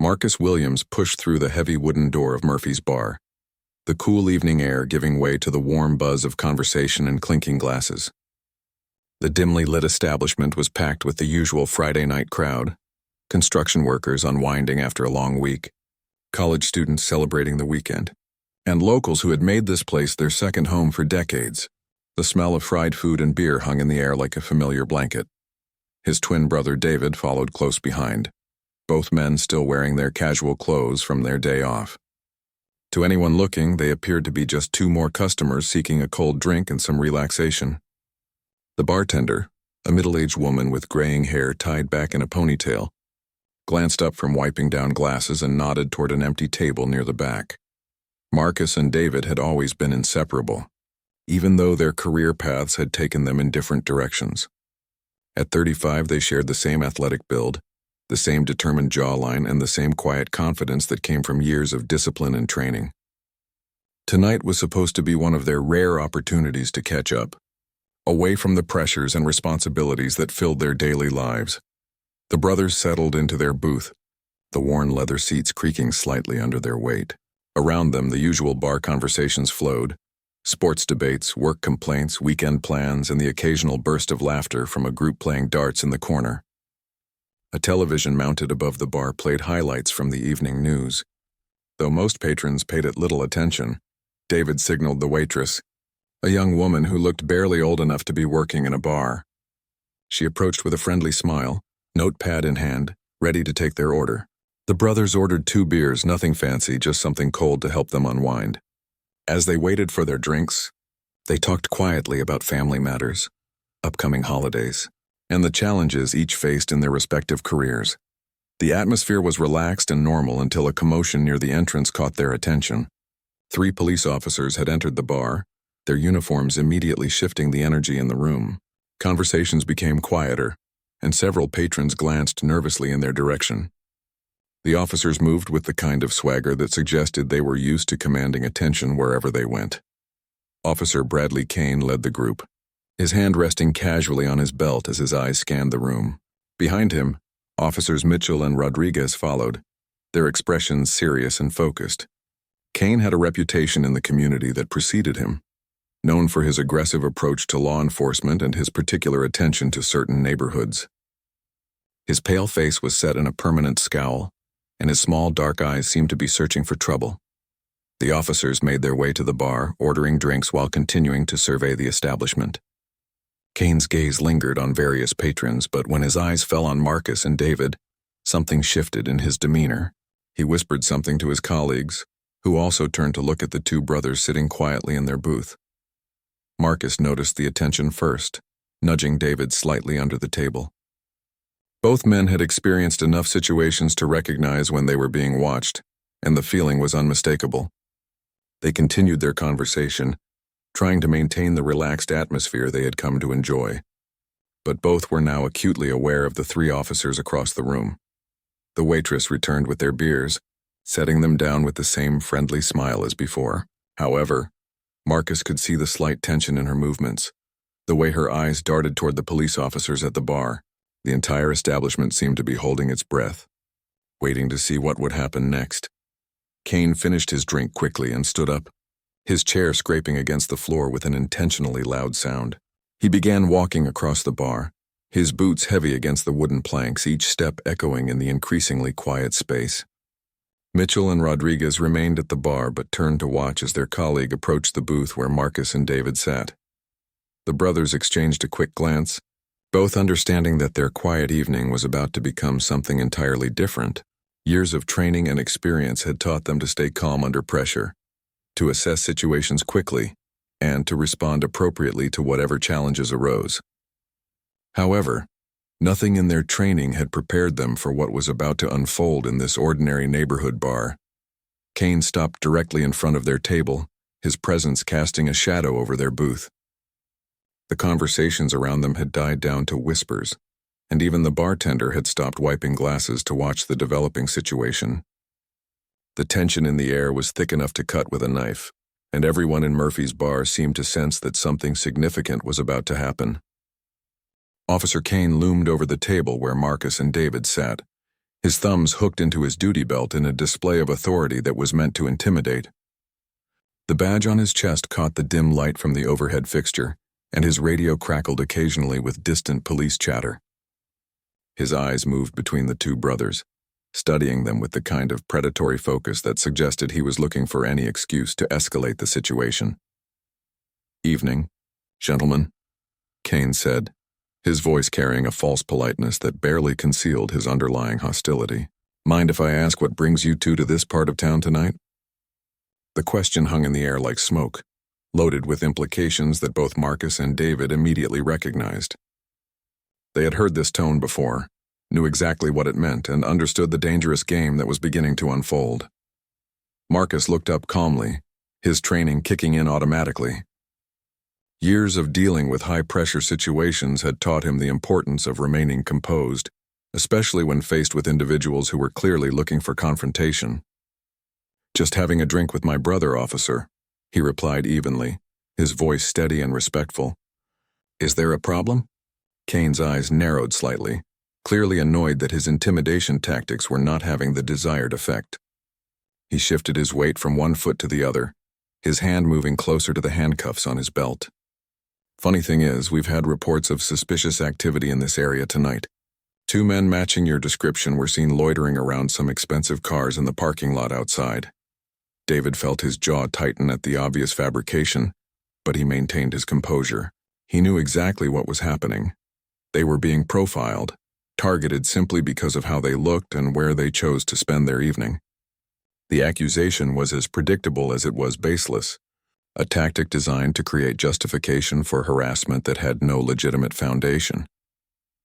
Marcus Williams pushed through the heavy wooden door of Murphy's bar, the cool evening air giving way to the warm buzz of conversation and clinking glasses. The dimly lit establishment was packed with the usual Friday night crowd, construction workers unwinding after a long week, college students celebrating the weekend, and locals who had made this place their second home for decades. The smell of fried food and beer hung in the air like a familiar blanket. His twin brother David followed close behind, both men still wearing their casual clothes from their day off. To anyone looking, they appeared to be just two more customers seeking a cold drink and some relaxation. The bartender, a middle-aged woman with graying hair tied back in a ponytail, glanced up from wiping down glasses and nodded toward an empty table near the back. Marcus and David had always been inseparable, even though their career paths had taken them in different directions. At 35, they shared the same athletic build, the same determined jawline, and the same quiet confidence that came from years of discipline and training. Tonight was supposed to be one of their rare opportunities to catch up, away from the pressures and responsibilities that filled their daily lives. The brothers settled into their booth, the worn leather seats creaking slightly under their weight. Around them, the usual bar conversations flowed, sports debates, work complaints, weekend plans, and the occasional burst of laughter from a group playing darts in the corner. A television mounted above the bar played highlights from the evening news. Though most patrons paid it little attention, David signaled the waitress, a young woman who looked barely old enough to be working in a bar. She approached with a friendly smile, notepad in hand, ready to take their order. The brothers ordered 2 beers, nothing fancy, just something cold to help them unwind. As they waited for their drinks, they talked quietly about family matters, upcoming holidays, and the challenges each faced in their respective careers. The atmosphere was relaxed and normal until a commotion near the entrance caught their attention. 3 police officers had entered the bar, their uniforms immediately shifting the energy in the room. Conversations became quieter, and several patrons glanced nervously in their direction. The officers moved with the kind of swagger that suggested they were used to commanding attention wherever they went. Officer Bradley Kane led the group, his hand resting casually on his belt as his eyes scanned the room. Behind him, Officers Mitchell and Rodriguez followed, their expressions serious and focused. Kane had a reputation in the community that preceded him, known for his aggressive approach to law enforcement and his particular attention to certain neighborhoods. His pale face was set in a permanent scowl, and his small dark eyes seemed to be searching for trouble. The officers made their way to the bar, ordering drinks while continuing to survey the establishment. Kane's gaze lingered on various patrons, but when his eyes fell on Marcus and David, something shifted in his demeanor. He whispered something to his colleagues, who also turned to look at the 2 brothers sitting quietly in their booth. Marcus noticed the attention first, nudging David slightly under the table. Both men had experienced enough situations to recognize when they were being watched, and the feeling was unmistakable. They continued their conversation, trying to maintain the relaxed atmosphere they had come to enjoy. But both were now acutely aware of the 3 officers across the room. The waitress returned with their beers, setting them down with the same friendly smile as before. However, Marcus could see the slight tension in her movements, the way her eyes darted toward the police officers at the bar. The entire establishment seemed to be holding its breath, waiting to see what would happen next. Kane finished his drink quickly and stood up, his chair scraping against the floor with an intentionally loud sound. He began walking across the bar, his boots heavy against the wooden planks, each step echoing in the increasingly quiet space. Mitchell and Rodriguez remained at the bar but turned to watch as their colleague approached the booth where Marcus and David sat. The brothers exchanged a quick glance, both understanding that their quiet evening was about to become something entirely different. Years of training and experience had taught them to stay calm under pressure, to assess situations quickly, and to respond appropriately to whatever challenges arose. However, nothing in their training had prepared them for what was about to unfold in this ordinary neighborhood bar. Kane stopped directly in front of their table, his presence casting a shadow over their booth. The conversations around them had died down to whispers, and even the bartender had stopped wiping glasses to watch the developing situation. The tension in the air was thick enough to cut with a knife, and everyone in Murphy's bar seemed to sense that something significant was about to happen. Officer Kane loomed over the table where Marcus and David sat, his thumbs hooked into his duty belt in a display of authority that was meant to intimidate. The badge on his chest caught the dim light from the overhead fixture, and his radio crackled occasionally with distant police chatter. His eyes moved between the two brothers, studying them with the kind of predatory focus that suggested he was looking for any excuse to escalate the situation. "Evening, gentlemen," Kane said, his voice carrying a false politeness that barely concealed his underlying hostility. "Mind if I ask what brings you two to this part of town tonight?" The question hung in the air like smoke, loaded with implications that both Marcus and David immediately recognized. They had heard this tone before, knew exactly what it meant, and understood the dangerous game that was beginning to unfold. Marcus looked up calmly, his training kicking in automatically. Years of dealing with high-pressure situations had taught him the importance of remaining composed, especially when faced with individuals who were clearly looking for confrontation. "Just having a drink with my brother, officer," he replied evenly, his voice steady and respectful. "Is there a problem?" Kane's eyes narrowed slightly, clearly annoyed that his intimidation tactics were not having the desired effect. He shifted his weight from one foot to the other, his hand moving closer to the handcuffs on his belt. "Funny thing is, we've had reports of suspicious activity in this area tonight. 2 men matching your description were seen loitering around some expensive cars in the parking lot outside." David felt his jaw tighten at the obvious fabrication, but he maintained his composure. He knew exactly what was happening. They were being profiled, targeted simply because of how they looked and where they chose to spend their evening. The accusation was as predictable as it was baseless, a tactic designed to create justification for harassment that had no legitimate foundation.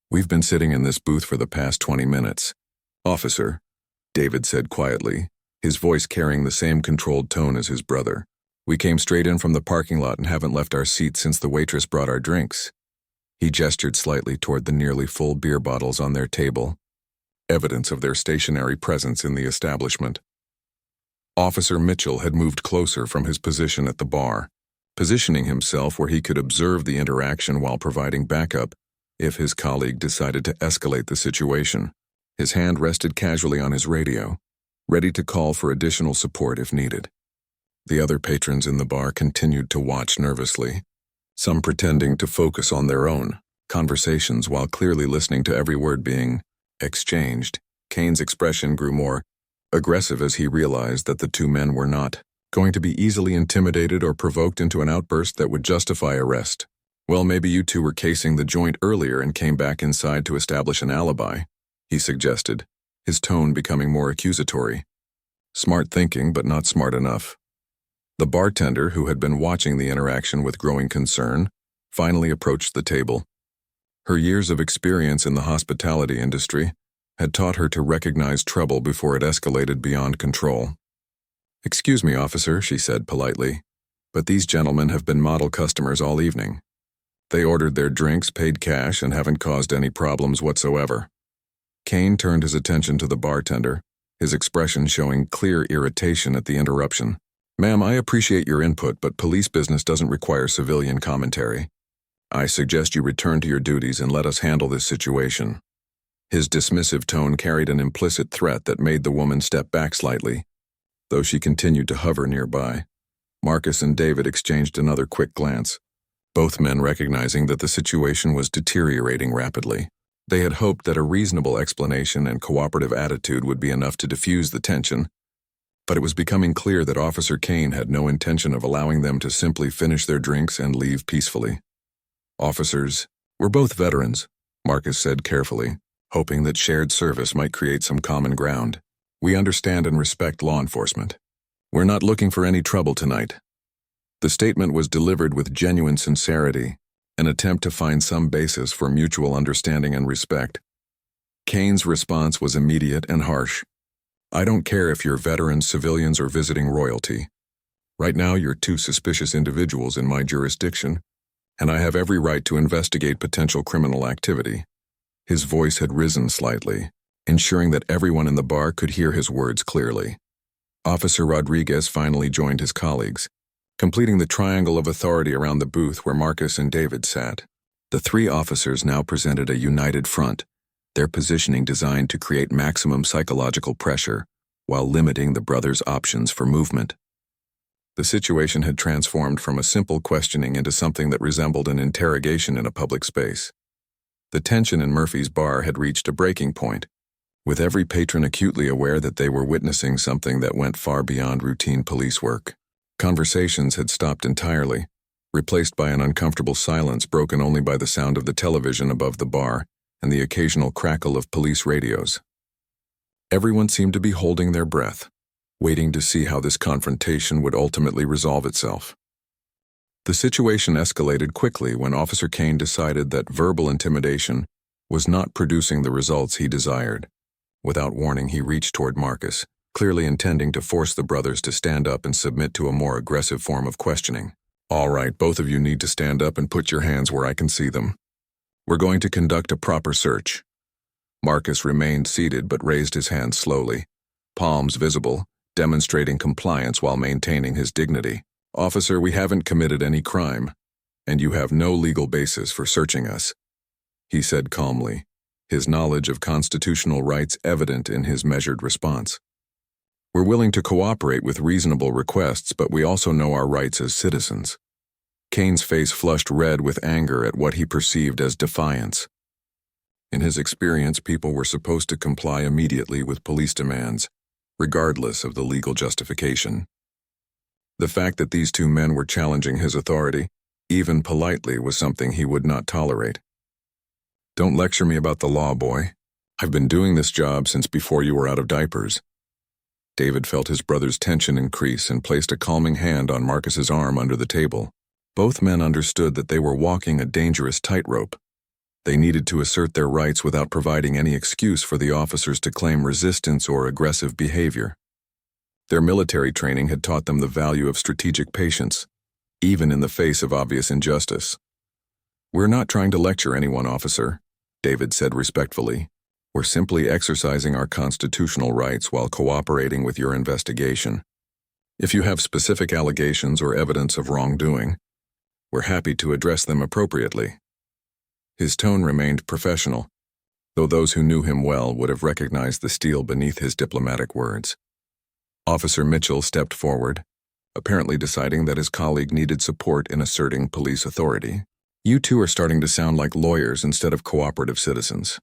"We've been sitting in this booth for the past 20 minutes. Officer," David said quietly, his voice carrying the same controlled tone as his brother. "We came straight in from the parking lot and haven't left our seats since the waitress brought our drinks." He gestured slightly toward the nearly full beer bottles on their table, evidence of their stationary presence in the establishment. Officer Mitchell had moved closer from his position at the bar, positioning himself where he could observe the interaction while providing backup if his colleague decided to escalate the situation. His hand rested casually on his radio, ready to call for additional support if needed. The other patrons in the bar continued to watch nervously, some pretending to focus on their own conversations while clearly listening to every word being exchanged. Kane's expression grew more aggressive as he realized that the 2 men were not going to be easily intimidated or provoked into an outburst that would justify arrest. "Well, maybe you two were casing the joint earlier and came back inside to establish an alibi," he suggested, his tone becoming more accusatory. Smart thinking, but not smart enough. The bartender, who had been watching the interaction with growing concern, finally approached the table. Her years of experience in the hospitality industry had taught her to recognize trouble before it escalated beyond control. "Excuse me, officer," she said politely, "but these gentlemen have been model customers all evening. They ordered their drinks, paid cash, and haven't caused any problems whatsoever." Kane turned his attention to the bartender, his expression showing clear irritation at the interruption. "Ma'am, I appreciate your input, but police business doesn't require civilian commentary. I suggest you return to your duties and let us handle this situation." His dismissive tone carried an implicit threat that made the woman step back slightly, though she continued to hover nearby. Marcus and David exchanged another quick glance, both men recognizing that the situation was deteriorating rapidly. They had hoped that a reasonable explanation and cooperative attitude would be enough to diffuse the tension, but it was becoming clear that Officer Kane had no intention of allowing them to simply finish their drinks and leave peacefully. "Officers, we're both veterans," Marcus said carefully, hoping that shared service might create some common ground. "We understand and respect law enforcement. We're not looking for any trouble tonight." The statement was delivered with genuine sincerity, an attempt to find some basis for mutual understanding and respect. Kane's response was immediate and harsh. "I don't care if you're veterans, civilians, or visiting royalty. Right now you're 2 suspicious individuals in my jurisdiction, and I have every right to investigate potential criminal activity." His voice had risen slightly, ensuring that everyone in the bar could hear his words clearly. Officer Rodriguez finally joined his colleagues, completing the triangle of authority around the booth where Marcus and David sat. The 3 officers now presented a united front, their positioning designed to create maximum psychological pressure while limiting the brothers' options for movement. The situation had transformed from a simple questioning into something that resembled an interrogation in a public space. The tension in Murphy's bar had reached a breaking point, with every patron acutely aware that they were witnessing something that went far beyond routine police work. Conversations had stopped entirely, replaced by an uncomfortable silence broken only by the sound of the television above the bar and the occasional crackle of police radios. Everyone seemed to be holding their breath, waiting to see how this confrontation would ultimately resolve itself. The situation escalated quickly when Officer Kane decided that verbal intimidation was not producing the results he desired. Without warning, he reached toward Marcus, clearly intending to force the brothers to stand up and submit to a more aggressive form of questioning. "All right, both of you need to stand up and put your hands where I can see them. We're going to conduct a proper search." Marcus remained seated but raised his hands slowly, palms visible, demonstrating compliance while maintaining his dignity. "Officer, we haven't committed any crime, and you have no legal basis for searching us," he said calmly, his knowledge of constitutional rights evident in his measured response. "We're willing to cooperate with reasonable requests, but we also know our rights as citizens." Kane's face flushed red with anger at what he perceived as defiance. In his experience, people were supposed to comply immediately with police demands, regardless of the legal justification. The fact that these two men were challenging his authority, even politely, was something he would not tolerate. "Don't lecture me about the law, boy. I've been doing this job since before you were out of diapers." David felt his brother's tension increase and placed a calming hand on Marcus's arm under the table. Both men understood that they were walking a dangerous tightrope. They needed to assert their rights without providing any excuse for the officers to claim resistance or aggressive behavior. Their military training had taught them the value of strategic patience, even in the face of obvious injustice. "We're not trying to lecture anyone, officer," David said respectfully. "We're simply exercising our constitutional rights while cooperating with your investigation. If you have specific allegations or evidence of wrongdoing, we're happy to address them appropriately." His tone remained professional, though those who knew him well would have recognized the steel beneath his diplomatic words. Officer Mitchell stepped forward, apparently deciding that his colleague needed support in asserting police authority. "You two are starting to sound like lawyers instead of cooperative citizens.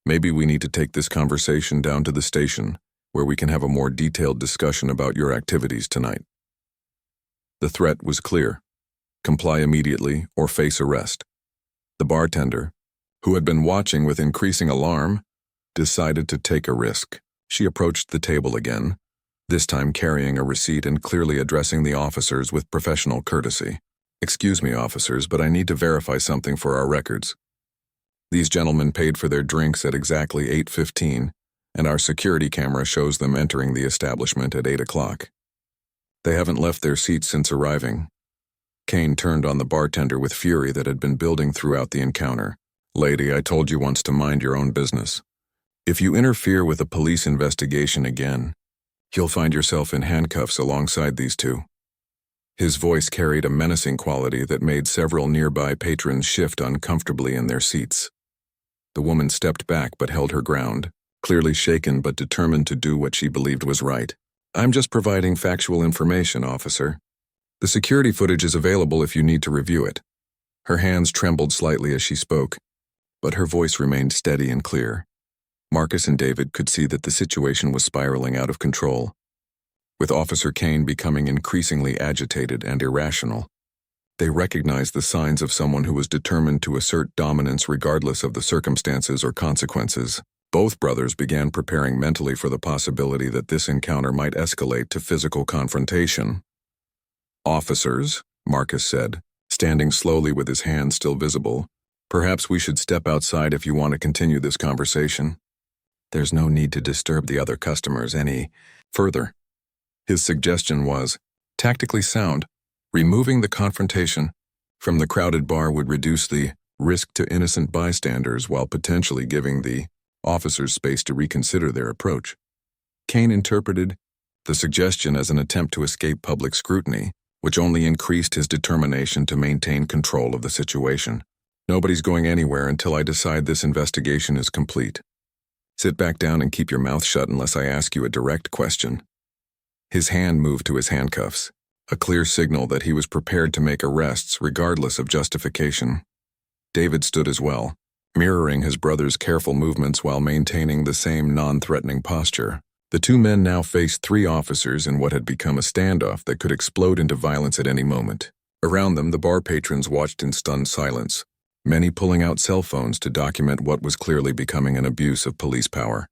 Maybe we need to take this conversation down to the station, where we can have a more detailed discussion about your activities tonight." The threat was clear: comply immediately or face arrest. The bartender, who had been watching with increasing alarm, decided to take a risk. She approached the table again, this time carrying a receipt and clearly addressing the officers with professional courtesy. "Excuse me, officers, but I need to verify something for our records. These gentlemen paid for their drinks at exactly 8:15, and our security camera shows them entering the establishment at 8 o'clock. They haven't left their seats since arriving." Kane turned on the bartender with fury that had been building throughout the encounter. "Lady, I told you once to mind your own business. If you interfere with a police investigation again, you'll find yourself in handcuffs alongside these two." His voice carried a menacing quality that made several nearby patrons shift uncomfortably in their seats. The woman stepped back but held her ground, clearly shaken but determined to do what she believed was right. "I'm just providing factual information, officer. The security footage is available if you need to review it." Her hands trembled slightly as she spoke, but her voice remained steady and clear. Marcus and David could see that the situation was spiraling out of control, with Officer Kane becoming increasingly agitated and irrational. They recognized the signs of someone who was determined to assert dominance regardless of the circumstances or consequences. Both brothers began preparing mentally for the possibility that this encounter might escalate to physical confrontation. "Officers," Marcus said, standing slowly with his hands still visible, "perhaps we should step outside if you want to continue this conversation. There's no need to disturb the other customers any further." His suggestion was tactically sound. Removing the confrontation from the crowded bar would reduce the risk to innocent bystanders while potentially giving the officers space to reconsider their approach. Kane interpreted the suggestion as an attempt to escape public scrutiny, which only increased his determination to maintain control of the situation. Nobody's going anywhere until I decide this investigation is complete. Sit back down and keep your mouth shut unless I ask you a direct question." His hand moved to his handcuffs, a clear signal that he was prepared to make arrests regardless of justification. David stood as well, mirroring his brother's careful movements while maintaining the same non-threatening posture. The two men now faced three officers in what had become a standoff that could explode into violence at any moment. Around them, the bar patrons watched in stunned silence, many pulling out cell phones to document what was clearly becoming an abuse of police power.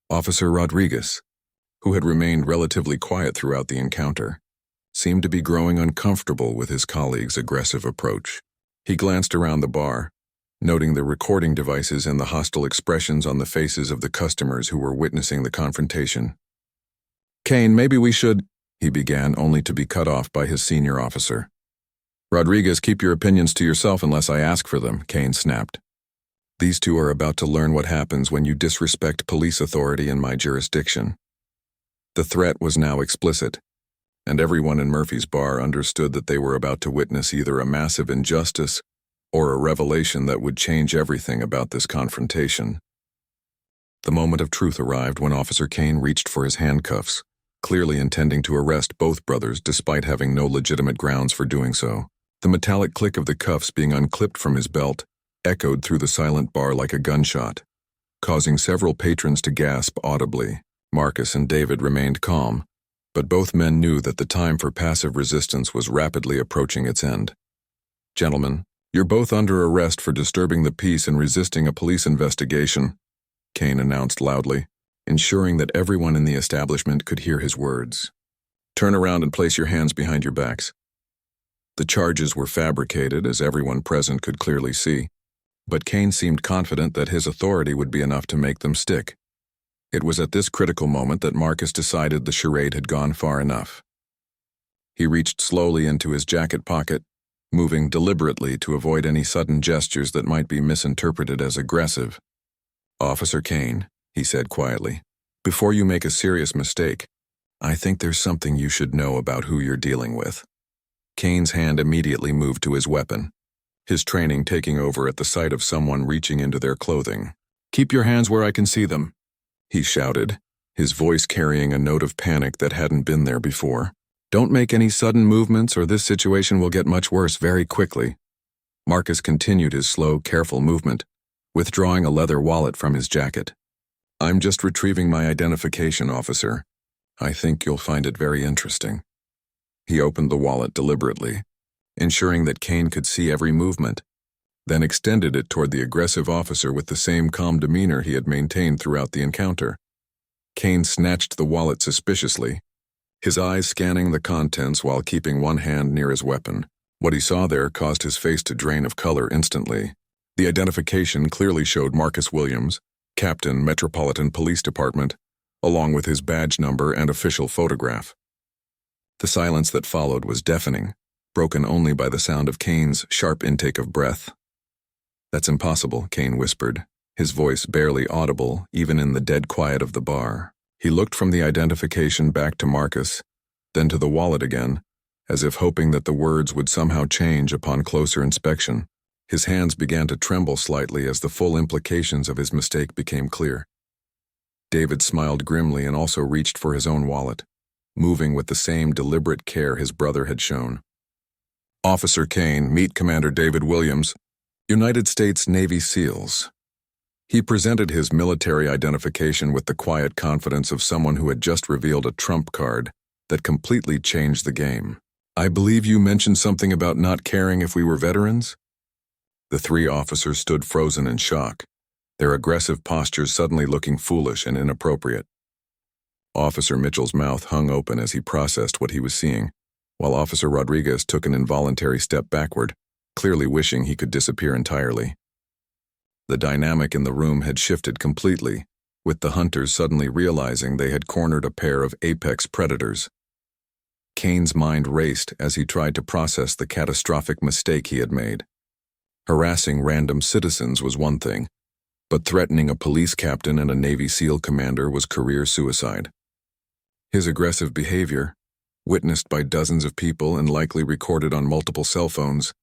Officer Rodriguez, who had remained relatively quiet throughout the encounter, seemed to be growing uncomfortable with his colleague's aggressive approach. He glanced around the bar, noting the recording devices and the hostile expressions on the faces of the customers who were witnessing the confrontation. "Kane, maybe we should," he began, only to be cut off by his senior officer. "Rodriguez, keep your opinions to yourself unless I ask for them," Kane snapped. "These two are about to learn what happens when you disrespect police authority in my jurisdiction." The threat was now explicit, and everyone in Murphy's bar understood that they were about to witness either a massive injustice or a revelation that would change everything about this confrontation. The moment of truth arrived when Officer Kane reached for his handcuffs, clearly intending to arrest both brothers despite having no legitimate grounds for doing so. The metallic click of the cuffs being unclipped from his belt echoed through the silent bar like a gunshot, causing several patrons to gasp audibly. Marcus and David remained calm, but both men knew that the time for passive resistance was rapidly approaching its end. "Gentlemen, you're both under arrest for disturbing the peace and resisting a police investigation," Kane announced loudly, ensuring that everyone in the establishment could hear his words. "Turn around and place your hands behind your backs." The charges were fabricated, as everyone present could clearly see, but Kane seemed confident that his authority would be enough to make them stick. It was at this critical moment that Marcus decided the charade had gone far enough. He reached slowly into his jacket pocket, moving deliberately to avoid any sudden gestures that might be misinterpreted as aggressive. "Officer Kane," he said quietly, "before you make a serious mistake, I think there's something you should know about who you're dealing with." Kane's hand immediately moved to his weapon, his training taking over at the sight of someone reaching into their clothing. "Keep your hands where I can see them," he shouted, his voice carrying a note of panic that hadn't been there before. "Don't make any sudden movements or this situation will get much worse very quickly." Marcus continued his slow, careful movement, withdrawing a leather wallet from his jacket. "I'm just retrieving my identification, officer. I think you'll find it very interesting." He opened the wallet deliberately, ensuring that Kane could see every movement, then extended it toward the aggressive officer with the same calm demeanor he had maintained throughout the encounter. Kane snatched the wallet suspiciously, his eyes scanning the contents while keeping one hand near his weapon. What he saw there caused his face to drain of color instantly. The identification clearly showed Marcus Williams, Captain, Metropolitan Police Department, along with his badge number and official photograph. The silence that followed was deafening, broken only by the sound of Kane's sharp intake of breath. "That's impossible," Kane whispered, his voice barely audible even in the dead quiet of the bar. He looked from the identification back to Marcus, then to the wallet again, as if hoping that the words would somehow change upon closer inspection. His hands began to tremble slightly as the full implications of his mistake became clear. David smiled grimly and also reached for his own wallet, moving with the same deliberate care his brother had shown. "Officer Kane, meet Commander David Williams, United States Navy SEALs." He presented his military identification with the quiet confidence of someone who had just revealed a trump card that completely changed the game. "I believe you mentioned something about not caring if we were veterans?" The three officers stood frozen in shock, their aggressive postures suddenly looking foolish and inappropriate. Officer Mitchell's mouth hung open as he processed what he was seeing, while Officer Rodriguez took an involuntary step backward, clearly wishing he could disappear entirely. The dynamic in the room had shifted completely, with the hunters suddenly realizing they had cornered a pair of apex predators. Kane's mind raced as he tried to process the catastrophic mistake he had made. Harassing random citizens was one thing, but threatening a police captain and a Navy SEAL commander was career suicide. His aggressive behavior, witnessed by dozens of people and likely recorded on multiple cell phones,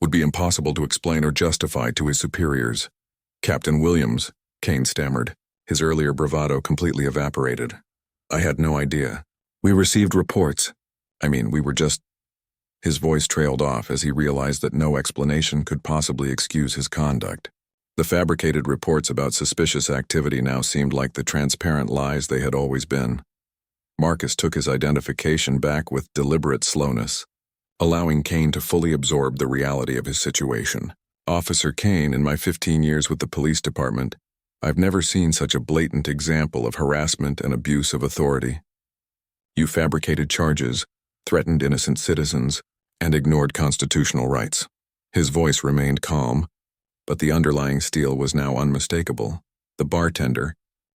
would be impossible to explain or justify to his superiors. Captain Williams, Kane stammered, his earlier bravado completely evaporated. I had no idea. We received reports. We were just... His voice trailed off as he realized that no explanation could possibly excuse his conduct. The fabricated reports about suspicious activity now seemed like the transparent lies they had always been. Marcus took his identification back with deliberate slowness, allowing Kane to fully absorb the reality of his situation. Officer Kane, in my 15 years with the police department, I've never seen such a blatant example of harassment and abuse of authority. You fabricated charges, threatened innocent citizens, and ignored constitutional rights. His voice remained calm, but the underlying steel was now unmistakable. The bartender,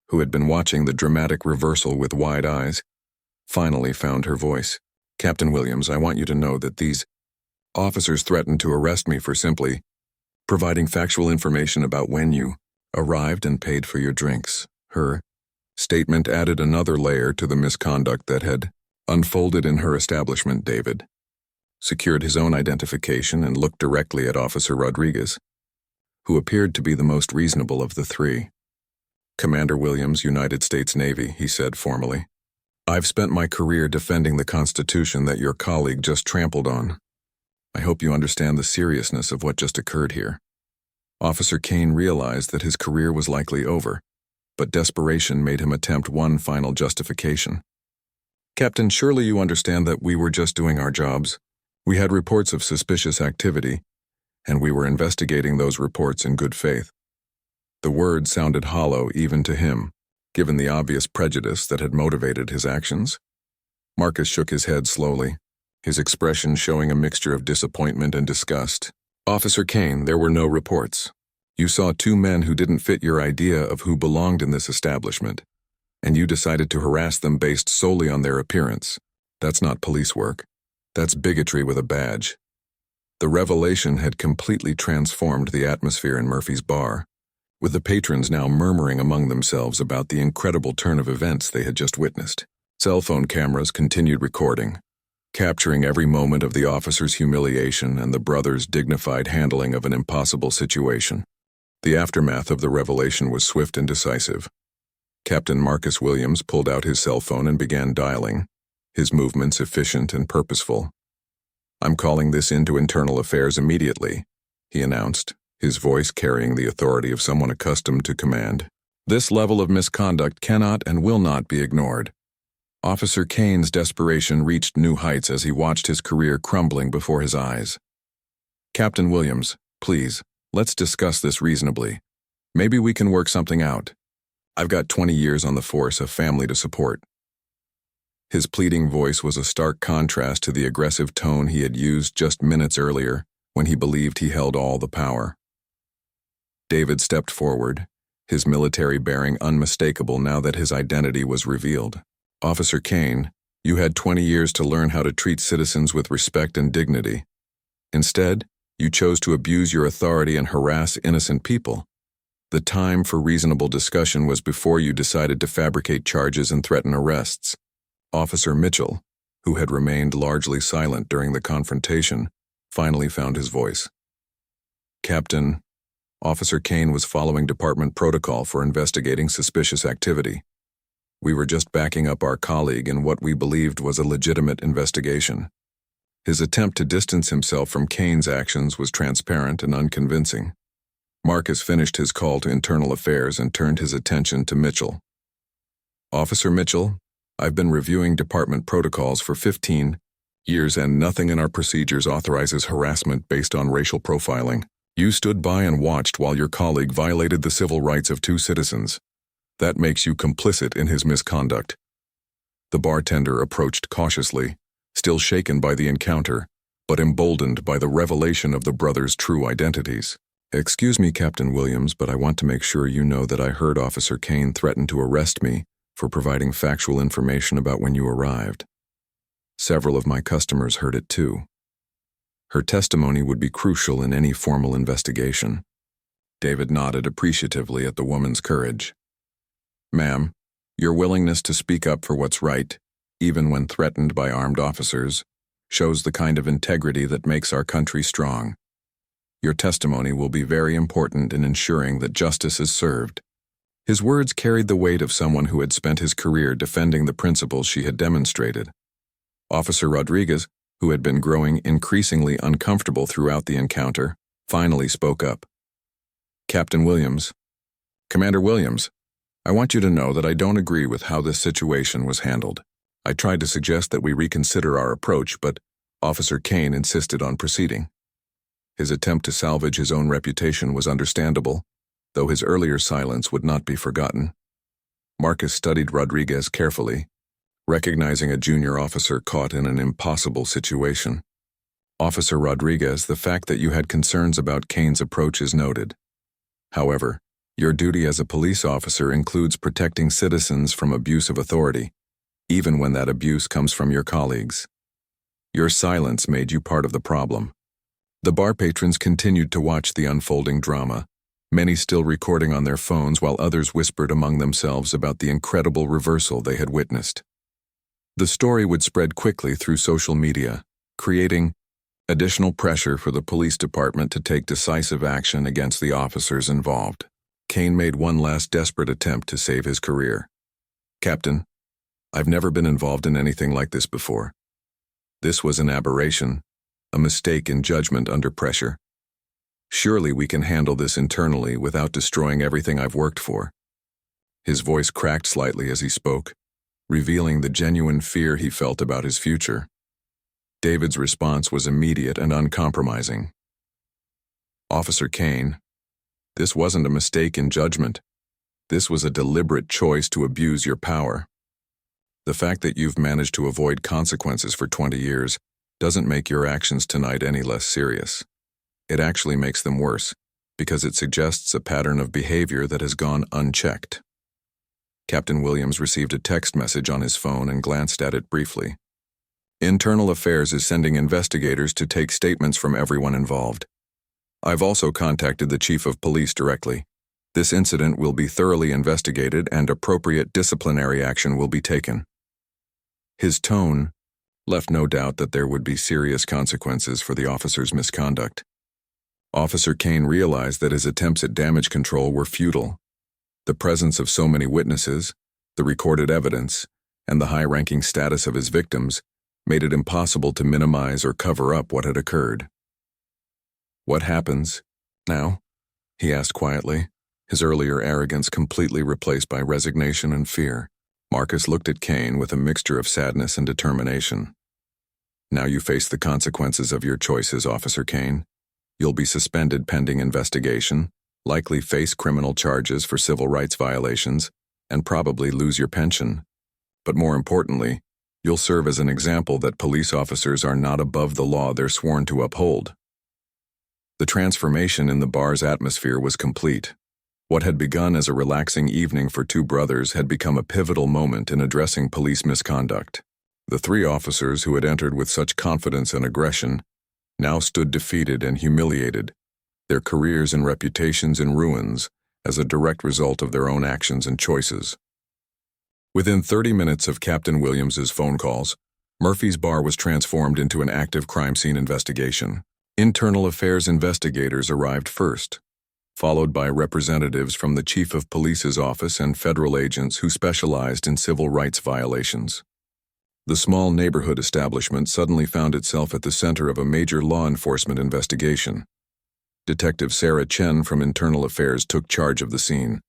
who had been watching the dramatic reversal with wide eyes, finally found her voice. Captain Williams, I want you to know that these officers threatened to arrest me for simply providing factual information about when you arrived and paid for your drinks. Her statement added another layer to the misconduct that had unfolded in her establishment. David secured his own identification and looked directly at Officer Rodriguez, who appeared to be the most reasonable of the three. Commander Williams, United States Navy, he said formally. I've spent my career defending the Constitution that your colleague just trampled on. I hope you understand the seriousness of what just occurred here. Officer Kane realized that his career was likely over, but desperation made him attempt one final justification. Captain, surely you understand that we were just doing our jobs. We had reports of suspicious activity, and we were investigating those reports in good faith. The words sounded hollow even to him, given the obvious prejudice that had motivated his actions. Marcus shook his head slowly, his expression showing a mixture of disappointment and disgust. Officer Kane, there were no reports. You saw two men who didn't fit your idea of who belonged in this establishment, and you decided to harass them based solely on their appearance. That's not police work. That's bigotry with a badge. The revelation had completely transformed the atmosphere in Murphy's bar, with the patrons now murmuring among themselves about the incredible turn of events they had just witnessed. Cell phone cameras continued recording, capturing every moment of the officer's humiliation and the brothers' dignified handling of an impossible situation. The aftermath of the revelation was swift and decisive. Captain Marcus Williams pulled out his cell phone and began dialing, his movements efficient and purposeful. I'm calling this into internal affairs immediately, he announced, his voice carrying the authority of someone accustomed to command. This level of misconduct cannot and will not be ignored. Officer Kane's desperation reached new heights as he watched his career crumbling before his eyes. Captain Williams, please, let's discuss this reasonably. Maybe we can work something out. I've got 20 years on the force, a family to support. His pleading voice was a stark contrast to the aggressive tone he had used just minutes earlier when he believed he held all the power. David stepped forward, his military bearing unmistakable now that his identity was revealed. Officer Kane, you had 20 years to learn how to treat citizens with respect and dignity. Instead, you chose to abuse your authority and harass innocent people. The time for reasonable discussion was before you decided to fabricate charges and threaten arrests. Officer Mitchell, who had remained largely silent during the confrontation, finally found his voice. Captain, Officer Kane was following department protocol for investigating suspicious activity. We were just backing up our colleague in what we believed was a legitimate investigation. His attempt to distance himself from Kane's actions was transparent and unconvincing. Marcus finished his call to internal affairs and turned his attention to Mitchell. Officer Mitchell, I've been reviewing department protocols for 15 years and nothing in our procedures authorizes harassment based on racial profiling. You stood by and watched while your colleague violated the civil rights of two citizens. That makes you complicit in his misconduct. The bartender approached cautiously, still shaken by the encounter, but emboldened by the revelation of the brothers' true identities. Excuse me, Captain Williams, but I want to make sure you know that I heard Officer Kane threaten to arrest me for providing factual information about when you arrived. Several of my customers heard it too. Her testimony would be crucial in any formal investigation. David nodded appreciatively at the woman's courage. Ma'am, your willingness to speak up for what's right, even when threatened by armed officers, shows the kind of integrity that makes our country strong. Your testimony will be very important in ensuring that justice is served." His words carried the weight of someone who had spent his career defending the principles she had demonstrated. Officer Rodriguez, who had been growing increasingly uncomfortable throughout the encounter, finally spoke up. "Captain Williams, Commander Williams, I want you to know that I don't agree with how this situation was handled. I tried to suggest that we reconsider our approach, but Officer Kane insisted on proceeding. His attempt to salvage his own reputation was understandable, though his earlier silence would not be forgotten." Marcus studied Rodriguez carefully, recognizing a junior officer caught in an impossible situation. "Officer Rodriguez, the fact that you had concerns about Kane's approach is noted. However, your duty as a police officer includes protecting citizens from abuse of authority, even when that abuse comes from your colleagues. Your silence made you part of the problem." The bar patrons continued to watch the unfolding drama, many still recording on their phones while others whispered among themselves about the incredible reversal they had witnessed. The story would spread quickly through social media, creating additional pressure for the police department to take decisive action against the officers involved. Kane made one last desperate attempt to save his career. "Captain, I've never been involved in anything like this before. This was an aberration, a mistake in judgment under pressure. Surely we can handle this internally without destroying everything I've worked for." His voice cracked slightly as he spoke, revealing the genuine fear he felt about his future. David's response was immediate and uncompromising. "Officer Kane, this wasn't a mistake in judgment. This was a deliberate choice to abuse your power. The fact that you've managed to avoid consequences for 20 years doesn't make your actions tonight any less serious. It actually makes them worse, because it suggests a pattern of behavior that has gone unchecked." Captain Williams received a text message on his phone and glanced at it briefly. "Internal Affairs is sending investigators to take statements from everyone involved. I've also contacted the Chief of Police directly. This incident will be thoroughly investigated and appropriate disciplinary action will be taken." His tone left no doubt that there would be serious consequences for the officer's misconduct. Officer Kane realized that his attempts at damage control were futile. The presence of so many witnesses, the recorded evidence, and the high-ranking status of his victims made it impossible to minimize or cover up what had occurred. "What happens now?" he asked quietly, his earlier arrogance completely replaced by resignation and fear. Marcus looked at Kane with a mixture of sadness and determination. "Now you face the consequences of your choices, Officer Kane. You'll be suspended pending investigation, likely face criminal charges for civil rights violations, and probably lose your pension. But more importantly, you'll serve as an example that police officers are not above the law they're sworn to uphold." The transformation in the bar's atmosphere was complete. What had begun as a relaxing evening for two brothers had become a pivotal moment in addressing police misconduct. The three officers who had entered with such confidence and aggression now stood defeated and humiliated, their careers and reputations in ruins as a direct result of their own actions and choices. Within 30 minutes of Captain Williams's phone calls, Murphy's Bar was transformed into an active crime scene investigation. Internal Affairs investigators arrived first, followed by representatives from the Chief of Police's office and federal agents who specialized in civil rights violations. The small neighborhood establishment suddenly found itself at the center of a major law enforcement investigation. Detective Sarah Chen from Internal Affairs took charge of the scene,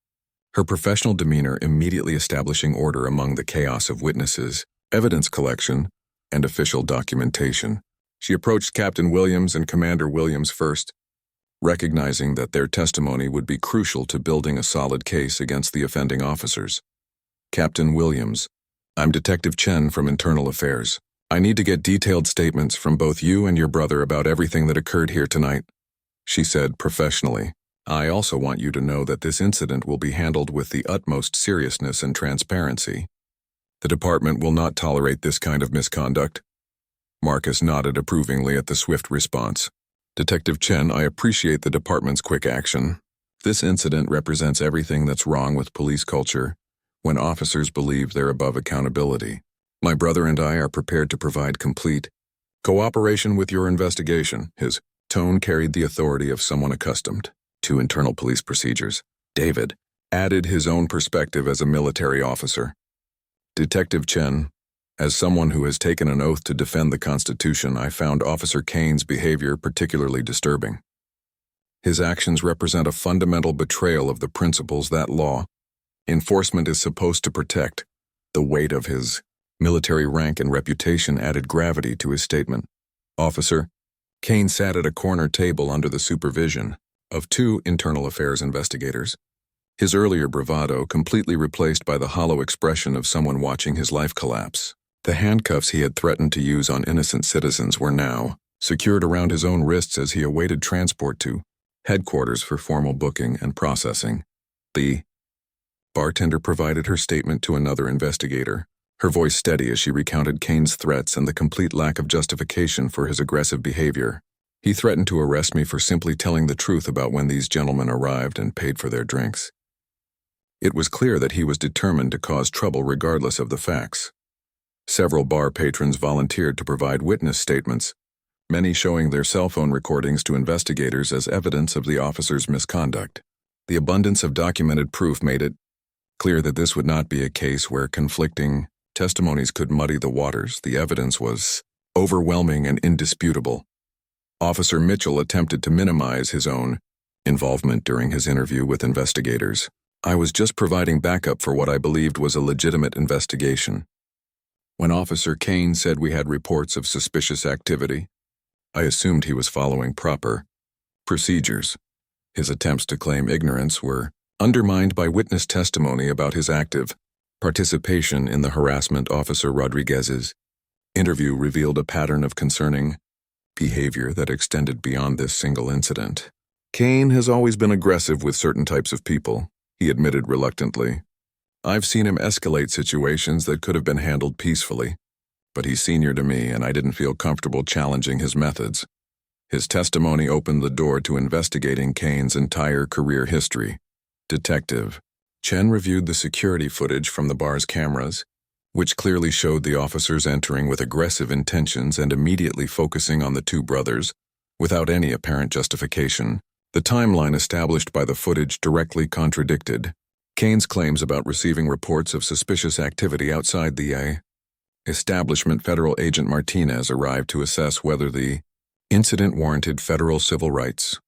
her professional demeanor immediately establishing order among the chaos of witnesses, evidence collection, and official documentation. She approached Captain Williams and Commander Williams first, recognizing that their testimony would be crucial to building a solid case against the offending officers. "Captain Williams, I'm Detective Chen from Internal Affairs. I need to get detailed statements from both you and your brother about everything that occurred here tonight," she said professionally. "I also want you to know that this incident will be handled with the utmost seriousness and transparency. The department will not tolerate this kind of misconduct." Marcus nodded approvingly at the swift response. "Detective Chen, I appreciate the department's quick action. This incident represents everything that's wrong with police culture when officers believe they're above accountability. My brother and I are prepared to provide complete cooperation with your investigation." His Tone carried the authority of someone accustomed to internal police procedures. David added his own perspective as a military officer. Detective Chen, as someone who has taken an oath to defend the Constitution, I found Officer Kane's behavior particularly disturbing. His actions represent a fundamental betrayal of the principles that law enforcement is supposed to protect. The weight of his military rank and reputation added gravity to his statement. Officer Kane sat at a corner table under the supervision of two internal affairs investigators. His earlier bravado completely replaced by the hollow expression of someone watching his life collapse. The handcuffs he had threatened to use on innocent citizens were now secured around his own wrists as he awaited transport to headquarters for formal booking and processing. The bartender provided her statement to another investigator, her voice steady as she recounted Kane's threats and the complete lack of justification for his aggressive behavior. He threatened to arrest me for simply telling the truth about when these gentlemen arrived and paid for their drinks. It was clear that he was determined to cause trouble regardless of the facts. Several bar patrons volunteered to provide witness statements, many showing their cell phone recordings to investigators as evidence of the officer's misconduct. The abundance of documented proof made it clear that this would not be a case where conflicting testimonies could muddy the waters. The evidence was overwhelming and indisputable. Officer Mitchell attempted to minimize his own involvement during his interview with investigators. I was just providing backup for what I believed was a legitimate investigation. When Officer Kane said we had reports of suspicious activity, I assumed he was following proper procedures. His attempts to claim ignorance were undermined by witness testimony about his active participation in the harassment. Officer Rodriguez's interview revealed a pattern of concerning behavior that extended beyond this single incident. Kane has always been aggressive with certain types of people, he admitted reluctantly. I've seen him escalate situations that could have been handled peacefully, but he's senior to me and I didn't feel comfortable challenging his methods. His testimony opened the door to investigating Kane's entire career history. Detective Chen reviewed the security footage from the bar's cameras, which clearly showed the officers entering with aggressive intentions and immediately focusing on the two brothers, without any apparent justification. The timeline established by the footage directly contradicted Kane's claims about receiving reports of suspicious activity outside the establishment. Federal Agent Martinez arrived to assess whether the incident warranted federal civil rights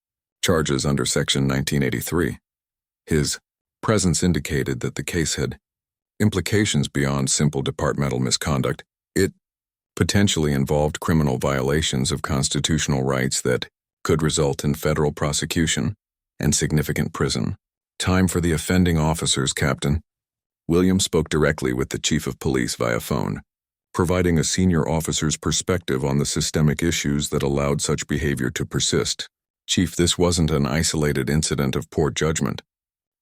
charges under Section 1983. His presence indicated that the case had implications beyond simple departmental misconduct. It potentially involved criminal violations of constitutional rights that could result in federal prosecution and significant prison time for the offending officers. Captain Williams spoke directly with the chief of police via phone, providing a senior officer's perspective on the systemic issues that allowed such behavior to persist. Chief, this wasn't an isolated incident of poor judgment.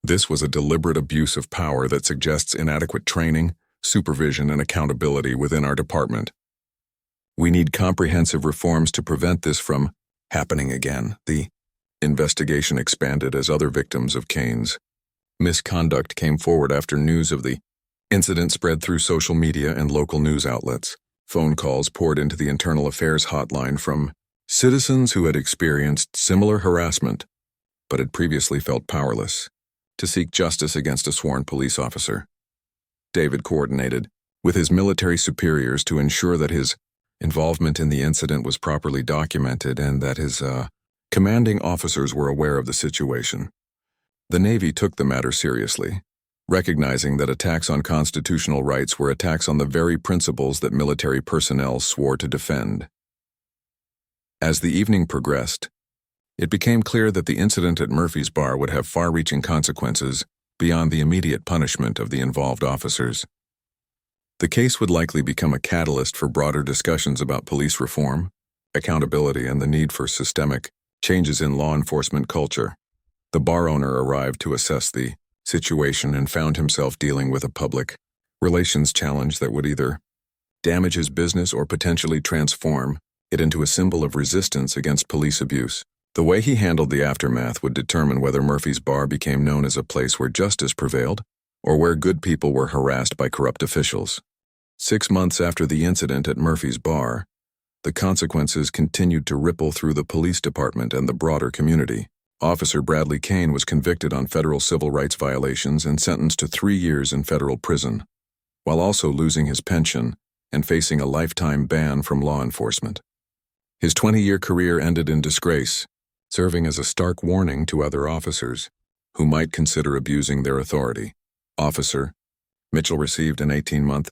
This was a deliberate abuse of power that suggests inadequate training, supervision, and accountability within our department. We need comprehensive reforms to prevent this from happening again. The investigation expanded as other victims of Kane's misconduct came forward after news of the incident spread through social media and local news outlets. Phone calls poured into the Internal Affairs hotline from citizens who had experienced similar harassment but had previously felt powerless to seek justice against a sworn police officer. David coordinated with his military superiors to ensure that his involvement in the incident was properly documented and that his commanding officers were aware of the situation. The Navy took the matter seriously, recognizing that attacks on constitutional rights were attacks on the very principles that military personnel swore to defend. As the evening progressed, it became clear that the incident at Murphy's Bar would have far-reaching consequences beyond the immediate punishment of the involved officers. The case would likely become a catalyst for broader discussions about police reform, accountability, and the need for systemic changes in law enforcement culture. The bar owner arrived to assess the situation and found himself dealing with a public relations challenge that would either damage his business or potentially transform it into a symbol of resistance against police abuse. The way he handled the aftermath would determine whether Murphy's Bar became known as a place where justice prevailed or where good people were harassed by corrupt officials. 6 months after the incident at Murphy's Bar, The consequences continued to ripple through the police department and the broader community. Officer Bradley Kane was convicted on federal civil rights violations and sentenced to 3 years in federal prison, while also losing his pension and facing a lifetime ban from law enforcement. His 20-year career ended in disgrace, serving as a stark warning to other officers who might consider abusing their authority. Officer Mitchell received an 18-month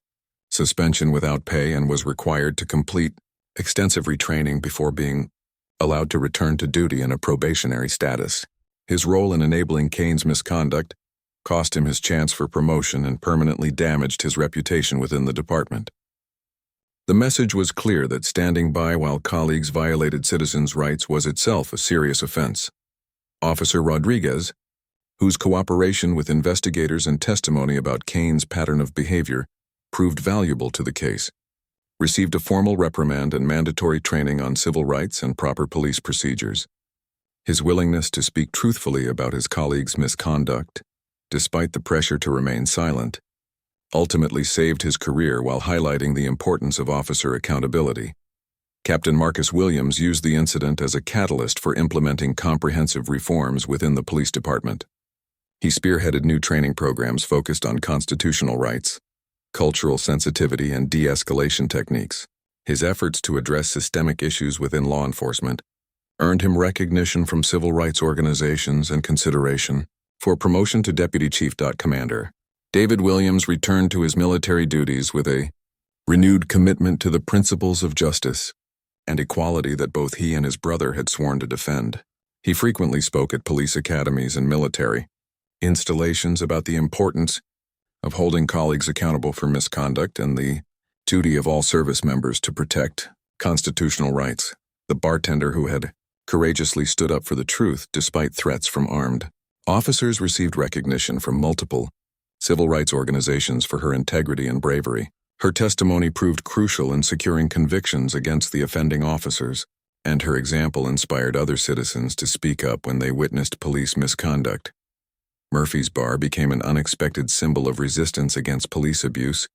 suspension without pay and was required to complete extensive retraining before being allowed to return to duty in a probationary status. His role in enabling Kane's misconduct cost him his chance for promotion and permanently damaged his reputation within the department. The message was clear that standing by while colleagues violated citizens' rights was itself a serious offense. Officer Rodriguez, whose cooperation with investigators and testimony about Kane's pattern of behavior proved valuable to the case, received a formal reprimand and mandatory training on civil rights and proper police procedures. His willingness to speak truthfully about his colleagues' misconduct, despite the pressure to remain silent, ultimately saved his career while highlighting the importance of officer accountability. Captain Marcus Williams used the incident as a catalyst for implementing comprehensive reforms within the police department. He spearheaded new training programs focused on constitutional rights, cultural sensitivity, and de-escalation techniques. His efforts to address systemic issues within law enforcement earned him recognition from civil rights organizations and consideration for promotion to Deputy Chief. Commander David Williams returned to his military duties with a renewed commitment to the principles of justice and equality that both he and his brother had sworn to defend. He frequently spoke at police academies and military installations about the importance of holding colleagues accountable for misconduct and the duty of all service members to protect constitutional rights. The bartender who had courageously stood up for the truth despite threats from armed officers received recognition from multiple civil rights organizations for her integrity and bravery. Her testimony proved crucial in securing convictions against the offending officers, and her example inspired other citizens to speak up when they witnessed police misconduct. Murphy's Bar became an unexpected symbol of resistance against police abuse,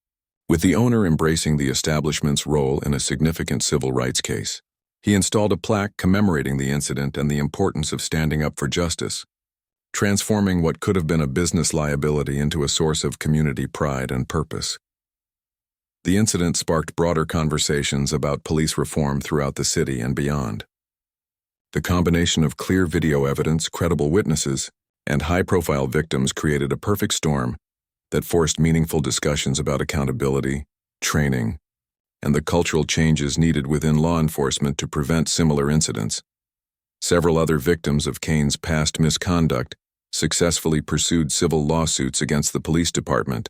with the owner embracing the establishment's role in a significant civil rights case. He installed a plaque commemorating the incident and the importance of standing up for justice, transforming what could have been a business liability into a source of community pride and purpose. The incident sparked broader conversations about police reform throughout the city and beyond. The combination of clear video evidence, credible witnesses, and high-profile victims created a perfect storm that forced meaningful discussions about accountability, training, and the cultural changes needed within law enforcement to prevent similar incidents. Several other victims of Kane's past misconduct successfully pursued civil lawsuits against the police department,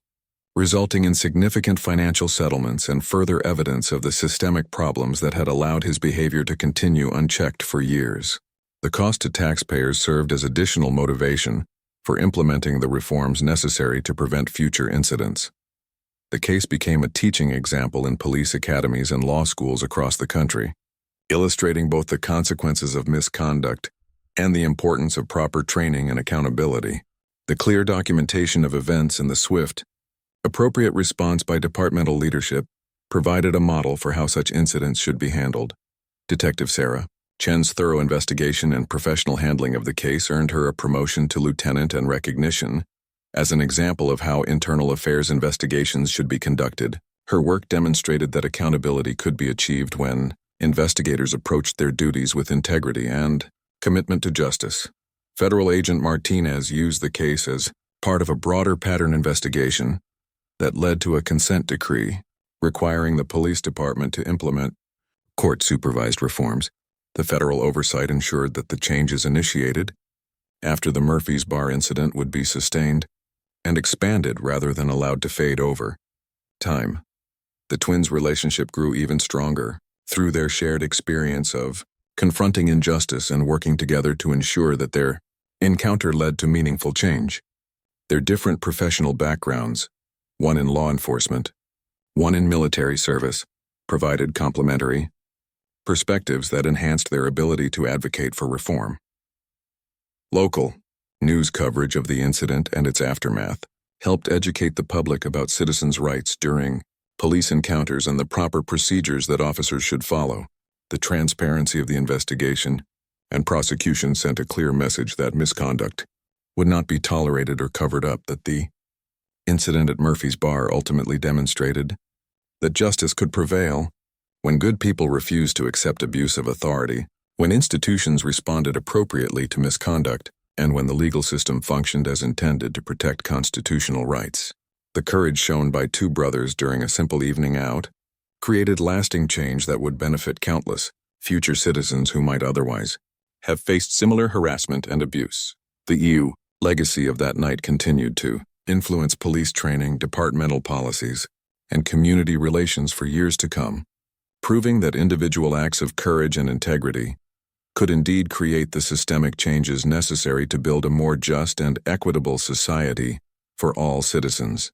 resulting in significant financial settlements and further evidence of the systemic problems that had allowed his behavior to continue unchecked for years. The cost to taxpayers served as additional motivation for implementing the reforms necessary to prevent future incidents. The case became a teaching example in police academies and law schools across the country, illustrating both the consequences of misconduct and the importance of proper training and accountability. The clear documentation of events and the swift, appropriate response by departmental leadership provided a model for how such incidents should be handled. Detective Sarah Chen's thorough investigation and professional handling of the case earned her a promotion to lieutenant and recognition as an example of how internal affairs investigations should be conducted. Her work demonstrated that accountability could be achieved when investigators approached their duties with integrity and commitment to justice. Federal Agent Martinez used the case as part of a broader pattern investigation that led to a consent decree requiring the police department to implement court-supervised reforms. The federal oversight ensured that the changes initiated after the Murphy's Bar incident would be sustained and expanded rather than allowed to fade over time. The twins' relationship grew even stronger through their shared experience of confronting injustice and working together to ensure that their encounter led to meaningful change. Their different professional backgrounds, one in law enforcement, one in military service, provided complementary perspectives that enhanced their ability to advocate for reform. Local news coverage of the incident and its aftermath helped educate the public about citizens' rights during police encounters and the proper procedures that officers should follow. the transparency of the investigation, and prosecution sent a clear message that misconduct would not be tolerated or covered up. That the incident at Murphy's Bar ultimately demonstrated that justice could prevail when good people refused to accept abuse of authority, when institutions responded appropriately to misconduct, and when the legal system functioned as intended to protect constitutional rights. The courage shown by two brothers during a simple evening out created lasting change that would benefit countless future citizens who might otherwise have faced similar harassment and abuse. The legacy of that night continued to influence police training, departmental policies, and community relations for years to come, proving that individual acts of courage and integrity could indeed create the systemic changes necessary to build a more just and equitable society for all citizens.